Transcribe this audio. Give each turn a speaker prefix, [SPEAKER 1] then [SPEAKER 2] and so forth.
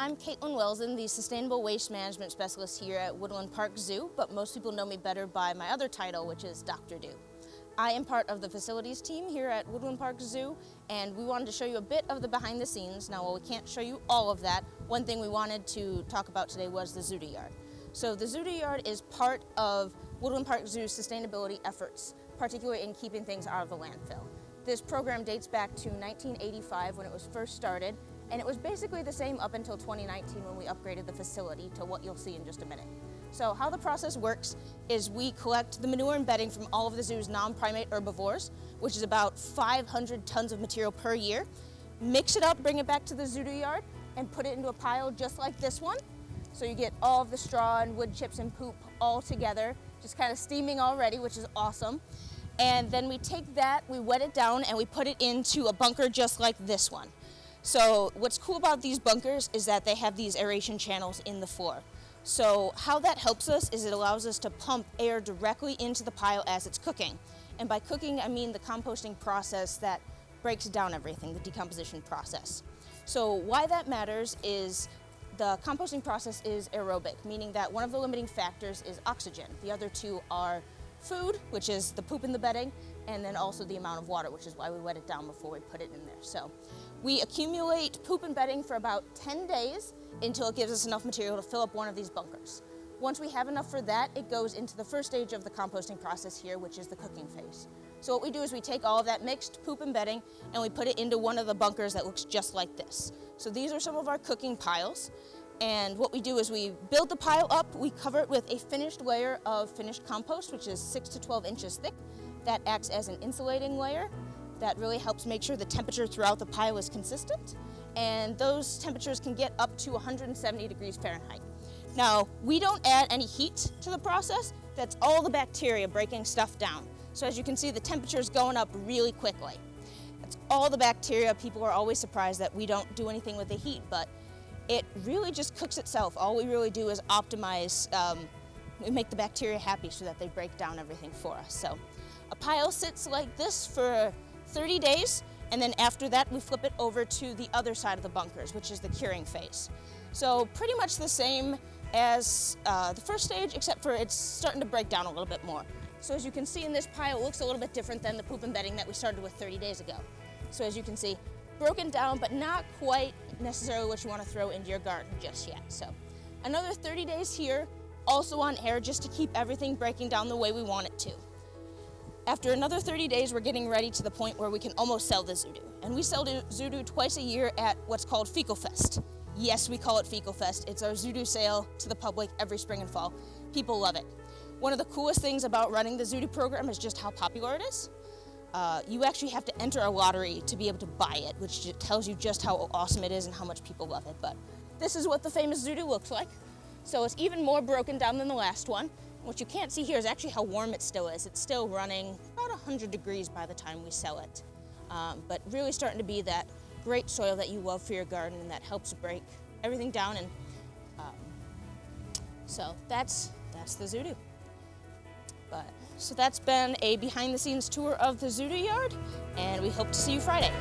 [SPEAKER 1] I'm Kaitlyn Welzen, the Sustainable Waste Management Specialist here at Woodland Park Zoo, but most people know me better by my other title, which is Dr. Do. I am part of the facilities team here at Woodland Park Zoo, and we wanted to show you a bit of the behind the scenes. Now, while we can't show you all of that, one thing we wanted to talk about today was the Zoodo Yard. So the Zoodo Yard is part of Woodland Park Zoo's sustainability efforts, particularly in keeping things out of the landfill. This program dates back to 1985 when it was first started, and it was basically the same up until 2019 when we upgraded the facility to what you'll see in just a minute. So how the process works is we collect the manure and bedding from all of the zoo's non-primate herbivores, which is about 500 tons of material per year, mix it up, bring it back to the Zoodo Yard, and put it into a pile just like this one. So you get all of the straw and wood chips and poop all together, just kind of steaming already, which is awesome. And then we take that, we wet it down, and we put it into a bunker just like this one. So what's cool about these bunkers is that they have these aeration channels in the floor. So how that helps us is it allows us to pump air directly into the pile as it's cooking. And by cooking, I mean the composting process that breaks down everything, the decomposition process. So why that matters is the composting process is aerobic, meaning that one of the limiting factors is oxygen. The other two are food, which is the poop in the bedding, and then also the amount of water, which is why we wet it down before we put it in there. So we accumulate poop and bedding for about 10 days until it gives us enough material to fill up one of these bunkers. Once we have enough for that, it goes into the first stage of the composting process here, which is the cooking phase. So what we do is we take all of that mixed poop and bedding and we put it into one of the bunkers that looks just like this. So these are some of our cooking piles. And what we do is we build the pile up, we cover it with a finished layer of finished compost, which is 6 to 12 inches thick. That acts as an insulating layer that really helps make sure the temperature throughout the pile is consistent. And those temperatures can get up to 170 degrees Fahrenheit. Now, we don't add any heat to the process. That's all the bacteria breaking stuff down. So as you can see, the temperature is going up really quickly. That's all the bacteria. People are always surprised that we don't do anything with the heat, but it really just cooks itself. All we really do is optimize, we make the bacteria happy so that they break down everything for us. So a pile sits like this for 30 days, and then after that we flip it over to the other side of the bunkers, which is the curing phase. So pretty much the same as the first stage, except for it's starting to break down a little bit more. So as you can see in this pile, it looks a little bit different than the poop and bedding that we started with 30 days ago. So as you can see, broken down, but not quite necessarily what you want to throw into your garden just yet. So another 30 days here, also on air, just to keep everything breaking down the way we want it to. After another 30 days, we're getting ready to the point where we can almost sell the Zoodo. And we sell Zoodo twice a year at what's called Fecal Fest. Yes, we call it Fecal Fest. It's our Zoodo sale to the public every spring and fall. People love it. One of the coolest things about running the Zoodo program is just how popular it is. You actually have to enter a lottery to be able to buy it, which tells you just how awesome it is and how much people love it. But this is what the famous Zoodo looks like. So it's even more broken down than the last one. What you can't see here is actually how warm it still is. It's still running about 100 degrees by the time we sell it. But really starting to be that great soil that you love for your garden and that helps break everything down. And so that's the Zoodo. So that's been a behind the scenes tour of the Zoodo Yard, and we hope to see you Friday.